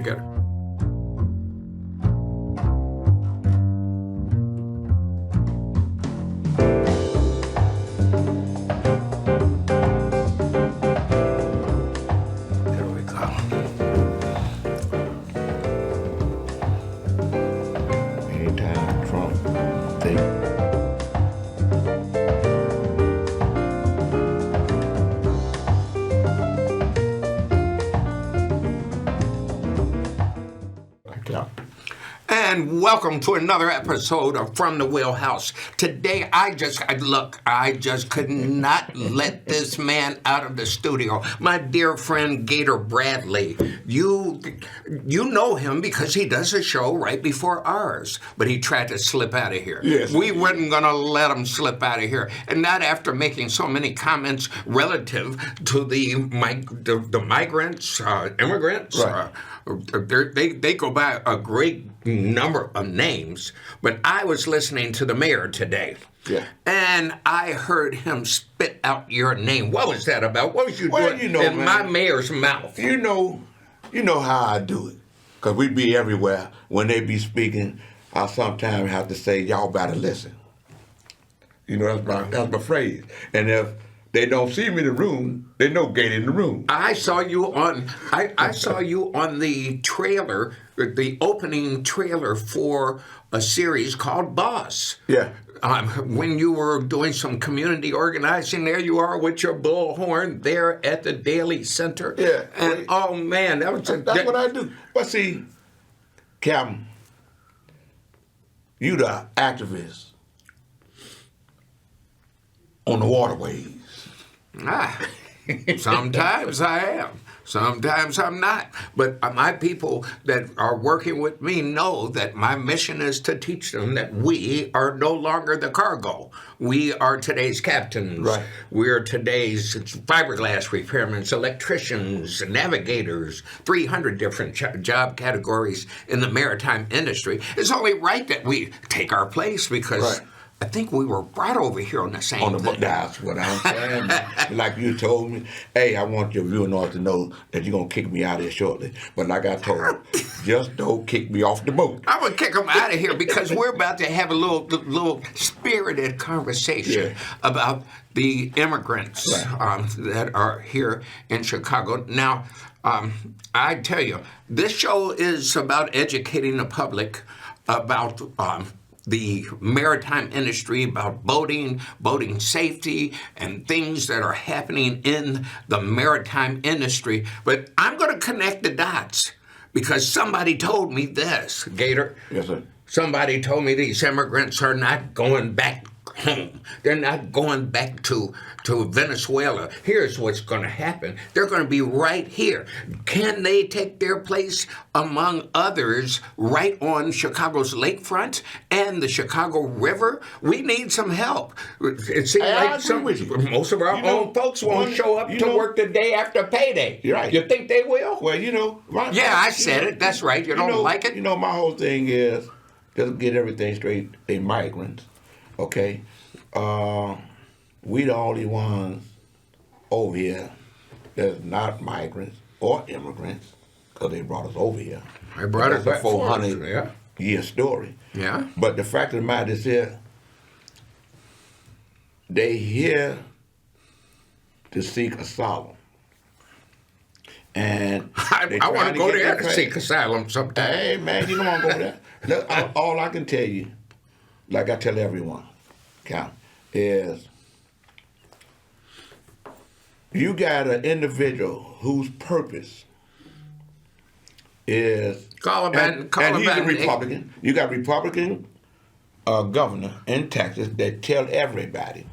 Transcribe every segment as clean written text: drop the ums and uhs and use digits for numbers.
You got it. There we go. Anytime Trump thinks And welcome to another episode of From the Wheelhouse. Today, I just could not let this man out of the studio. My dear friend Gator Bradley, you know him because he does a show right before ours, but he tried to slip out of here. Yes. We weren't going to let him slip out of here, and not after making so many comments relative to the migrants, immigrants. Right. They go by a great number of names, but I was listening to the mayor today, and I heard him spit out your name. What was that about? What was you doing in man, my mayor's mouth? You know how I do it, because we be everywhere. When they be speaking, I sometimes have to say, y'all better listen. You know, that's my phrase. And if they don't see me in the room, they know Gator in the room. I saw you on the trailer, the opening trailer for a series called Boss. Yeah. When you were doing some community organizing, there you are with your bullhorn there at the Daily Center. Yeah. And oh man, that's what I do. But see, Captain, you the activist on the waterways. Sometimes I am. Sometimes I'm not. But my people that are working with me know that my mission is to teach them that we are no longer the cargo. We are today's captains. Right. We're today's fiberglass repairmen, electricians, navigators, 300 different job categories in the maritime industry. It's only right that we take our place because Right. I think we were brought over here on the same thing. That's what I'm saying. Like you told me, hey, I want your viewers to know that you're going to kick me out of here shortly. But like I told you, just don't kick me off the boat. I'm going to kick them out of here because we're about to have a little spirited conversation about the immigrants that are here in Chicago. Now, I tell you, this show is about educating the public about the maritime industry, about boating safety, and things that are happening in the maritime industry. But I'm going to connect the dots because somebody told me this, Gator. Yes, sir. Somebody told me these immigrants are not going back home. They're not going back to Venezuela. Here's what's going to happen. They're going to be right here. Can they take their place among others right on Chicago's lakefront and the Chicago River? We need some help. It seems like most of our own folks won't show up to work the day after payday. You're right. You think they will? Well, right. Yeah, I said it. That's right. You don't like it? My whole thing is, just get everything straight, they migrants. Okay, we the only ones over here that's not migrants or immigrants, because they brought us over here. They brought us That's back a 400-year story. Yeah. But the fact of the matter is here, they here to seek asylum. And I want to go there to seek asylum sometime. Hey, man, you don't want to go there. Look, all I can tell you, like I tell everyone, Cal, is you got an individual whose purpose is... and he's a Republican. You got Republican governor in Texas that tell everybody.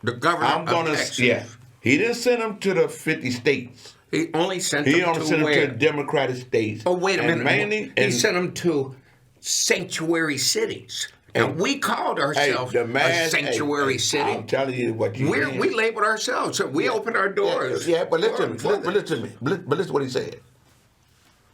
The governor of Texas. Yeah. He didn't send them to the 50 states. He only sent them to the Democratic states. Oh, wait a minute. He sent them to sanctuary cities. And we called ourselves a sanctuary city. I'm telling you what you mean. We labeled ourselves. So we opened our doors. Yeah, but listen to me. But listen to what he said.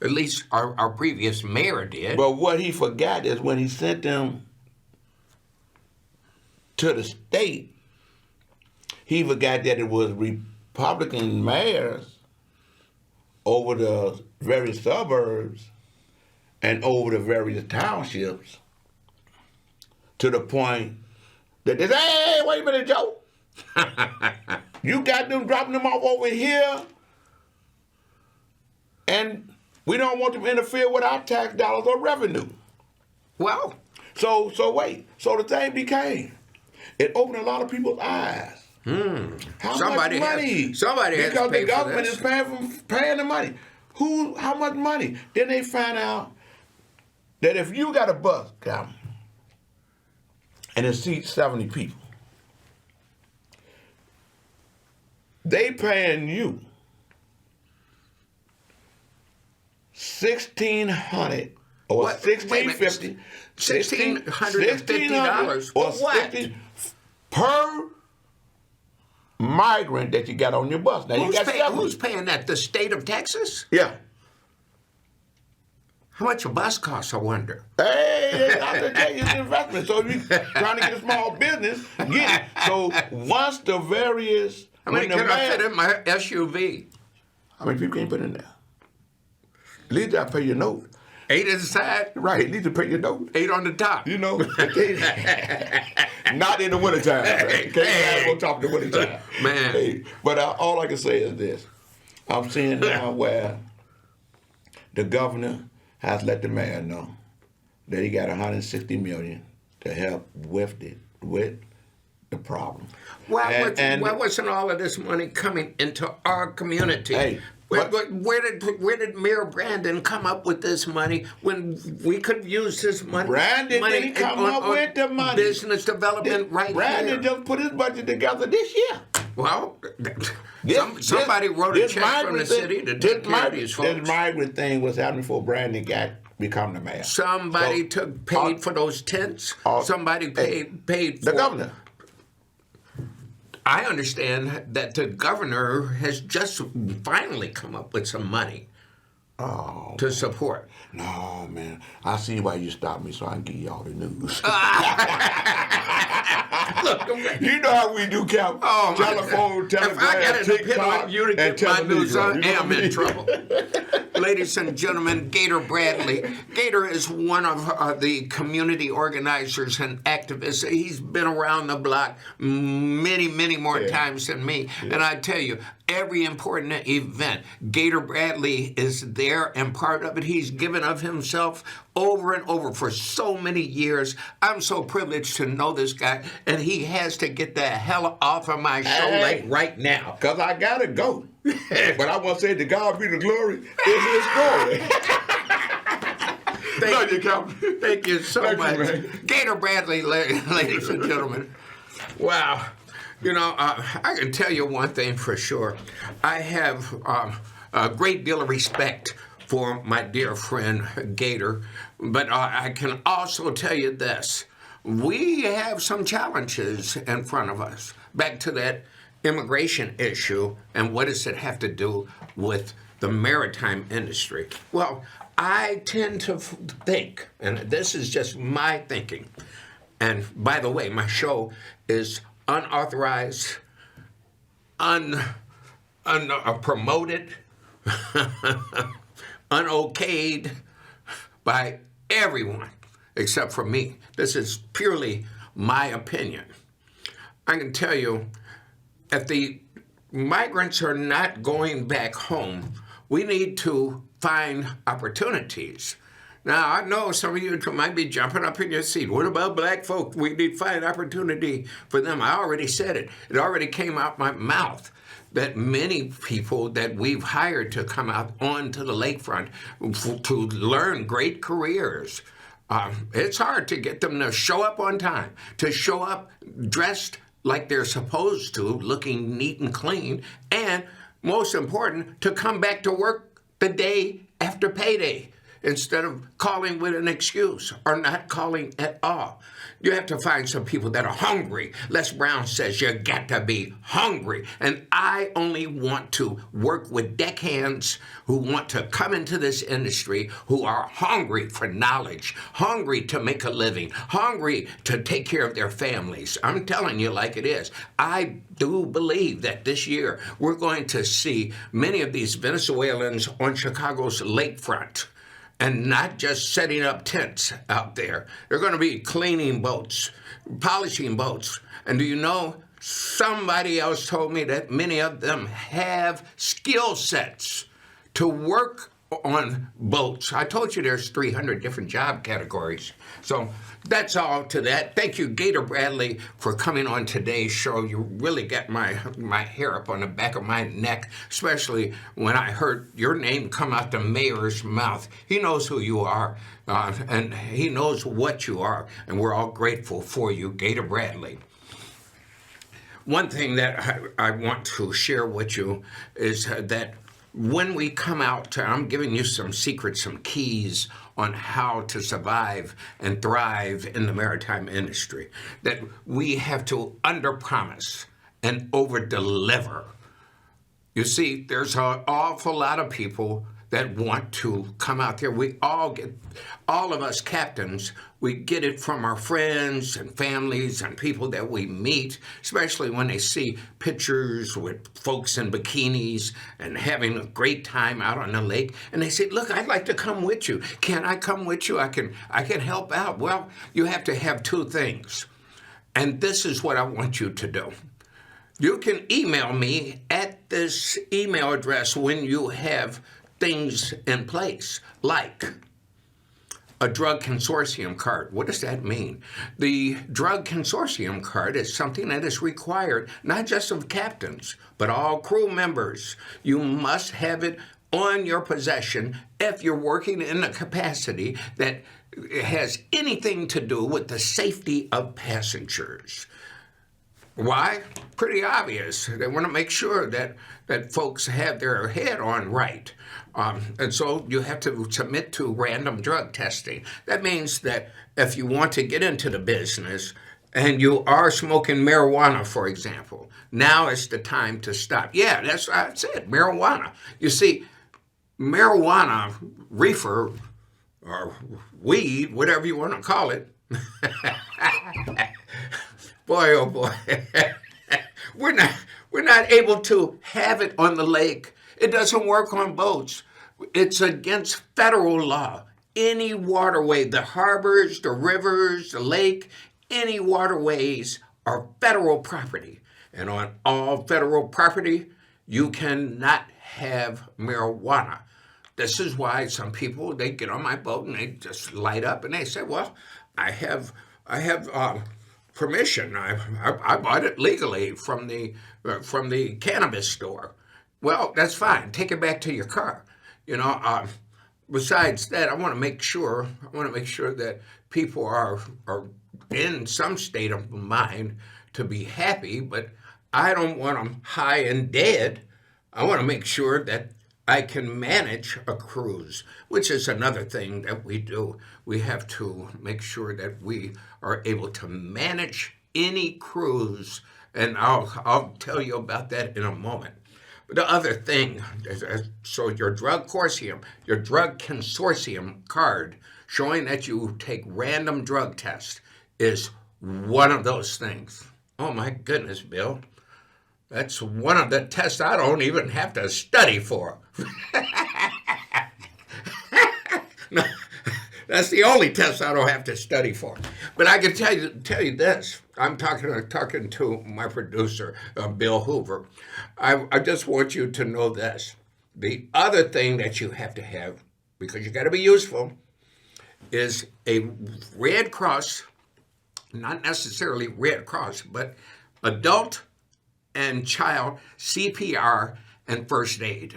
At least our previous mayor did. But what he forgot is when he sent them to the state, he forgot that it was Republican mayors over the various suburbs and over the various townships to the point that they say, hey, wait a minute, Joe. You got them dropping them off over here, and we don't want them to interfere with our tax dollars or revenue. Well, So wait. So the thing became, it opened a lot of people's eyes. How much money? Somebody has to because pay the government for this. is paying the money. How much money? Then they find out that if you got a bus, Calvin, and it seats 70 people, they paying you $1,600 or What? Wait a minute. $1,650. $1,650 or for what? $60 per migrant that you got on your bus. Now you got 70. Who's paying that? The state of Texas? Yeah. How much a bus costs, I wonder? Hey, I can tell you it's an investment. So if you're trying to get a small business, get it. So once the various... How many can I fit in my SUV? How many people can you put in there? At least I pay your note. 8 inside, Right, at least to pay your note. 8 on the top. You know, not in the wintertime. Right? Can't have on top of the wintertime. Man. Hey, but all I can say is this. I'm seeing now where the governor has let the mayor know that he got $160 million to help with the problem. Why wasn't all of this money coming into our community? Hey, where did Mayor Brandon come up with this money when we could use this money? Brandon didn't come up with the money. Business development Brandon just put his budget together this year. Well, somebody wrote a check from the city to take care of these folks. This migrant thing was happening before Brandon become the mayor. Somebody paid for those tents. Somebody paid for the governor. I understand that the governor has just finally come up with some money to support. No, man. I see why you stopped me so I can give you all the news. Look, you know how we do, Cal. Oh, telephone, if I got to depend TikTok, on you to and get my news, I television. You know am what I in mean? trouble. Ladies and gentlemen, Gator Bradley. Gator is one of the community organizers and activists. He's been around the block many, many more times than me. Yeah. And I tell you, every important event, Gator Bradley is there and part of it. He's given of himself over and over for so many years. I'm so privileged to know this guy, and he has to get the hell off of my show like right now. Because I got to go. But I want to say to God be the glory. It's his glory. Thank you so much. You, Gator Bradley, ladies and gentlemen. Wow. You know, I can tell you one thing for sure. I have a great deal of respect for my dear friend Gator, but I can also tell you this. We have some challenges in front of us. Back to that immigration issue, and what does it have to do with the maritime industry? Well, I tend to think, and this is just my thinking, and by the way, my show is unauthorized, unpromoted, unokayed by everyone except for me. This is purely my opinion. I can tell you, if the migrants are not going back home, we need to find opportunities. Now, I know some of you might be jumping up in your seat. What about black folk? We need to find opportunity for them. I already said it. It already came out my mouth that many people that we've hired to come out onto the lakefront to learn great careers, it's hard to get them to show up on time, to show up dressed like they're supposed to, looking neat and clean, and most important, to come back to work the day after payday. instead of calling with an excuse or not calling at all. You have to find some people that are hungry. Les Brown says you got to be hungry. And I only want to work with deckhands who want to come into this industry, who are hungry for knowledge, hungry to make a living, hungry to take care of their families. I'm telling you like it is. I do believe that this year we're going to see many of these Venezuelans on Chicago's lakefront, and not just setting up tents out there. They're going to be cleaning boats, polishing boats. And do you know, somebody else told me that many of them have skill sets to work on boats. I told you there's 300 different job categories. So that's all to that. Thank you, Gator Bradley, for coming on today's show. You really got my hair up on the back of my neck, especially when I heard your name come out the mayor's mouth. He knows who you are, and he knows what you are, and we're all grateful for you, Gator Bradley. One thing that I want to share with you is that when we come out, I'm giving you some secrets, some keys on how to survive and thrive in the maritime industry, that we have to underpromise and overdeliver. You see, there's an awful lot of people that want to come out there. We all of us captains, we get it from our friends and families and people that we meet, especially when they see pictures with folks in bikinis and having a great time out on the lake. And they say, look, I'd like to come with you. Can I come with you? I can help out. Well, you have to have two things. And this is what I want you to do. You can email me at this email address when you have things in place, like a drug consortium card. What does that mean? The drug consortium card is something that is required not just of captains, but all crew members. You must have it on your possession if you're working in a capacity that has anything to do with the safety of passengers. Why? Pretty obvious. They want to make sure that folks have their head on right. And so you have to submit to random drug testing. That means that if you want to get into the business and you are smoking marijuana, for example, now is the time to stop. Yeah, that's what I said, marijuana. You see, marijuana, reefer, or weed, whatever you want to call it, boy, oh boy, we're not able to have it on the lake. It doesn't work on boats. It's against federal law. Any waterway, the harbors, the rivers, the lake, any waterways are federal property. And on all federal property, you cannot have marijuana. This is why some people, they get on my boat and they just light up and they say, well, I have permission. I bought it legally from the cannabis store. Well, that's fine. Take it back to your car. You know, besides that, I want to make sure that people are in some state of mind to be happy, but I don't want them high and dead. I want to make sure that I can manage a cruise, which is another thing that we do. We have to make sure that we are able to manage any cruise, and I'll tell you about that in a moment. But the other thing, so your drug consortium card showing that you take random drug tests is one of those things. Oh my goodness, Bill. That's one of the tests I don't even have to study for. No, that's the only test I don't have to study for. But I can tell you this. I'm talking to my producer, Bill Hoover. I just want you to know this. The other thing that you have to have, because you got to be useful, is a Red Cross, not necessarily Red Cross, but adult and child CPR and first aid.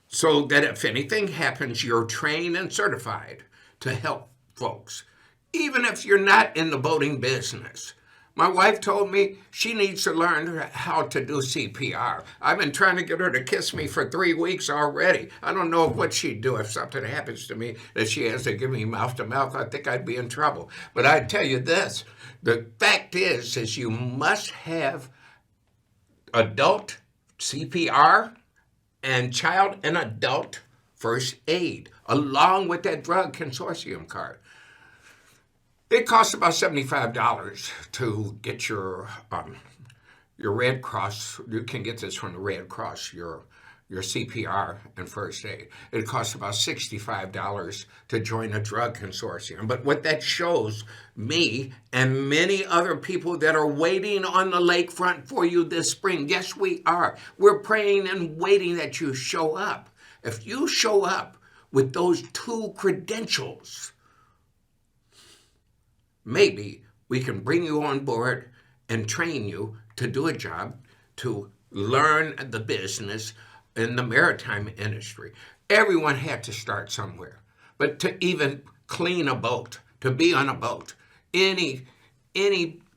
So that if anything happens, you're trained and certified to help folks. Even if you're not in the boating business. My wife told me she needs to learn how to do CPR. I've been trying to get her to kiss me for 3 weeks already. I don't know what she'd do if something happens to me that she has to give me mouth to mouth. I think I'd be in trouble. But I tell you this, the fact is you must have adult CPR and child and adult first aid, along with that drug consortium card. It costs about $75 to get your Red Cross. You can get this from the Red Cross, your CPR and first aid. It costs about $65 to join a drug consortium. But what that shows me and many other people that are waiting on the lakefront for you this spring, yes, we are. We're praying and waiting that you show up. If you show up with those 2 credentials, maybe we can bring you on board and train you to do a job, to learn the business in the maritime industry. Everyone had to start somewhere. But to even clean a boat, to be on a boat, any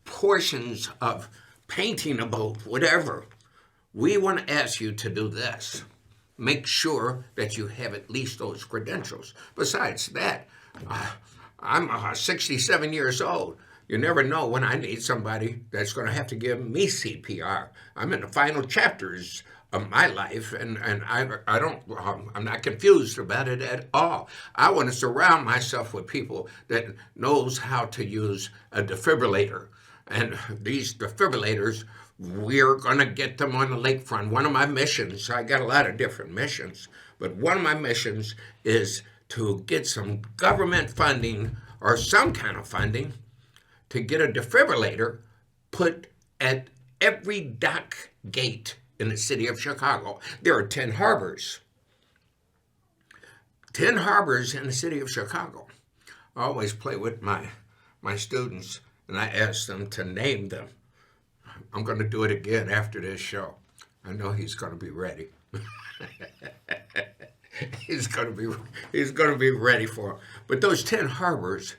portions of painting a boat, whatever, we want to ask you to do this. Make sure that you have at least those credentials. Besides that, I'm 67 years old. You never know when I need somebody that's going to have to give me CPR. I'm in the final chapters of my life, and I'm not confused about it at all. I want to surround myself with people that knows how to use a defibrillator. And these defibrillators, we're going to get them on the lakefront. One of my missions, I got a lot of different missions, but one of my missions is to get some government funding or some kind of funding to get a defibrillator put at every dock gate in the city of Chicago. There are 10 harbors. 10 harbors in the city of Chicago. I always play with my students, and I ask them to name them. I'm going to do it again after this show. I know he's going to be ready. He's going to be ready for them. But those 10 harbors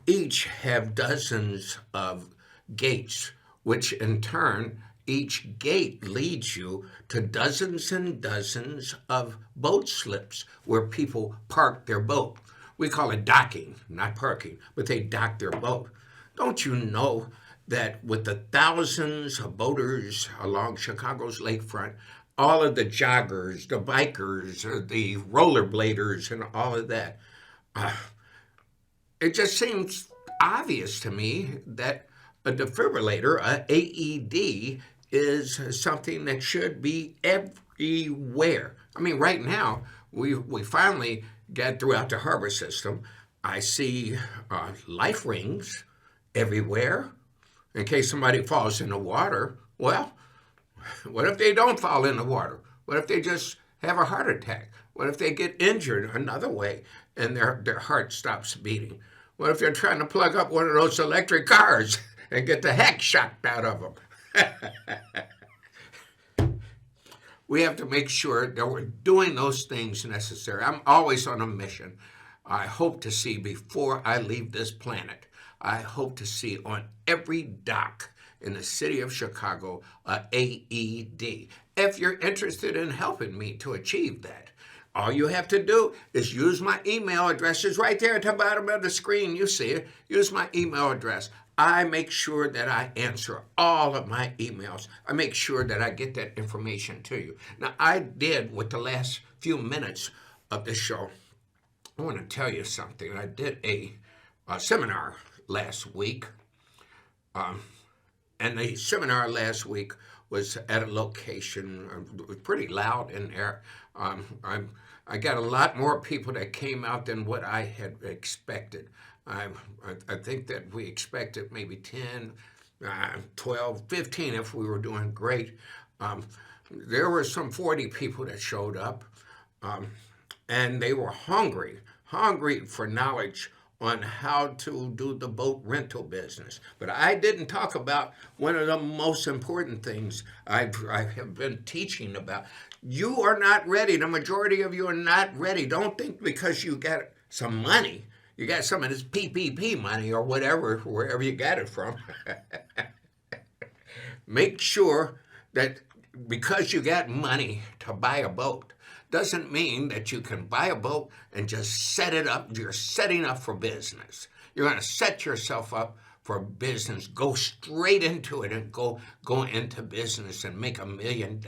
each have dozens of gates, which in turn, each gate leads you to dozens and dozens of boat slips where people park their boat. We call it docking, not parking, but they dock their boat. Don't you know that with the thousands of boaters along Chicago's lakefront, all of the joggers, the bikers, the rollerbladers, and all of that, it just seems obvious to me that a defibrillator, a AED, is something that should be everywhere. I mean, right now, we finally get throughout the harbor system. I see life rings everywhere in case somebody falls in the water. Well, what if they don't fall in the water? What if they just have a heart attack? What if they get injured another way and their heart stops beating? What if they're trying to plug up one of those electric cars and get the heck shocked out of them? We have to make sure that we're doing those things necessary. I'm always on a mission. I hope to see before I leave this planet, I hope to see on every dock in the city of Chicago a AED. If you're interested in helping me to achieve that, all you have to do is use my email address. It's right there at the bottom of the screen. You see it. Use my email address. I make sure that I answer all of my emails. I make sure that I get that information to you. Now, I did, with the last few minutes of the show, I want to tell you something. I did a seminar last week, and the seminar last week was at a location. It was pretty loud in there. I got a lot more people that came out than what I had expected. I think that we expected maybe 10, 12, 15 if we were doing great. There were some 40 people that showed up, and they were hungry for knowledge on how to do the boat rental business. But I didn't talk about one of the most important things I have been teaching about. You are not ready. The majority of you are not ready. Don't think because you got some money, you got some of this PPP money or whatever, wherever you got it from, make sure that because you got money to buy a boat, doesn't mean that you can buy a boat and just set it up. You're setting up for business. You're going to set yourself up for business. Go straight into it and go into business and make $1 million.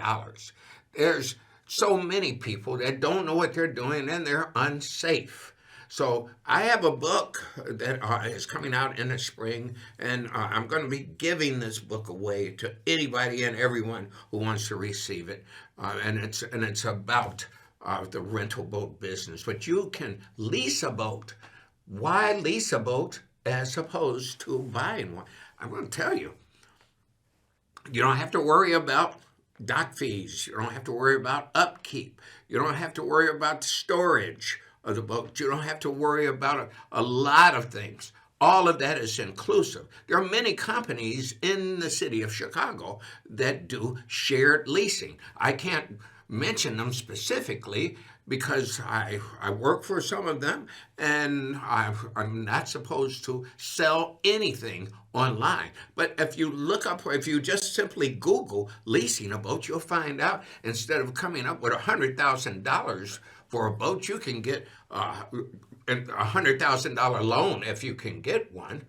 There's so many people that don't know what they're doing and they're unsafe. So I have a book that is coming out in the spring, and I'm going to be giving this book away to anybody and everyone who wants to receive it. And it's about the rental boat business. But you can lease a boat. Why lease a boat as opposed to buying one? I'm going to tell you. You don't have to worry about dock fees. You don't have to worry about upkeep. You don't have to worry about storage of the boat. You don't have to worry about a lot of things. All of that is inclusive. There are many companies in the city of Chicago that do shared leasing. I can't mention them specifically because I work for some of them, and I'm not supposed to sell anything online. But if you just simply Google leasing a boat, you'll find out instead of coming up with $100,000 for a boat, you can get a $100,000 loan if you can get one.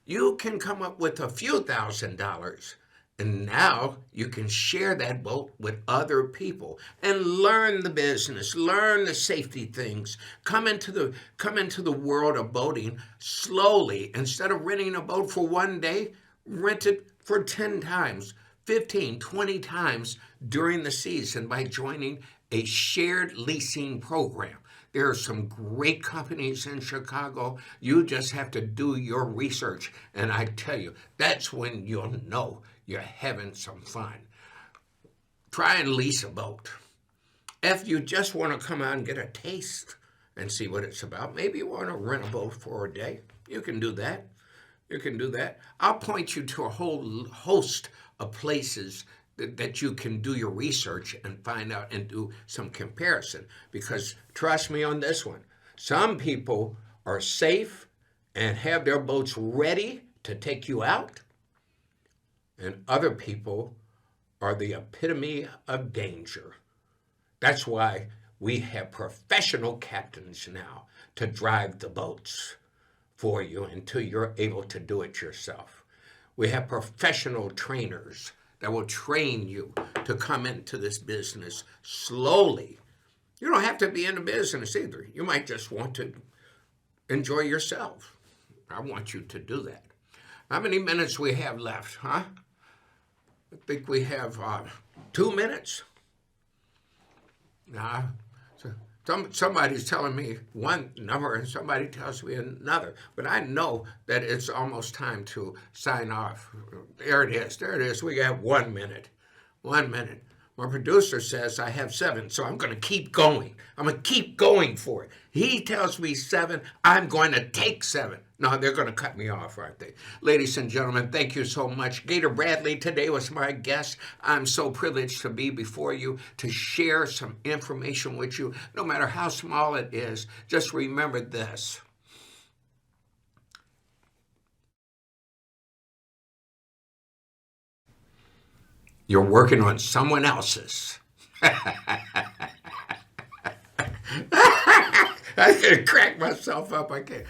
You can come up with a few $1,000s. And now you can share that boat with other people and learn the business, learn the safety things, come into the world of boating slowly. Instead of renting a boat for one day, rent it for 10 times, 15, 20 times during the season by joining a shared leasing program. There are some great companies in Chicago. You just have to do your research. And I tell you, that's when you'll know you're having some fun. Try and lease a boat. If you just want to come out and get a taste and see what it's about, maybe you want to rent a boat for a day. You can do that. You can do that. I'll point you to a whole host of places that you can do your research and find out and do some comparison. Because trust me on this one, some people are safe and have their boats ready to take you out, and other people are the epitome of danger. That's why we have professional captains now to drive the boats for you until you're able to do it yourself. We have professional trainers that will train you to come into this business slowly. You don't have to be in the business either. You might just want to enjoy yourself. I want you to do that. How many minutes we have left, huh? I think we have 2 minutes. Somebody's telling me one number and somebody tells me another, but I know that it's almost time to sign off. There it is. We got 1 minute. 1 minute. My producer says I have 7, so I'm going to keep going. I'm going to keep going for it. He tells me 7, I'm going to take 7. No, they're going to cut me off, aren't they? Ladies and gentlemen, thank you so much. Gator Bradley today was my guest. I'm so privileged to be before you to share some information with you, no matter how small it is. Just remember this. You're working on someone else's. I can crack myself up. I can't.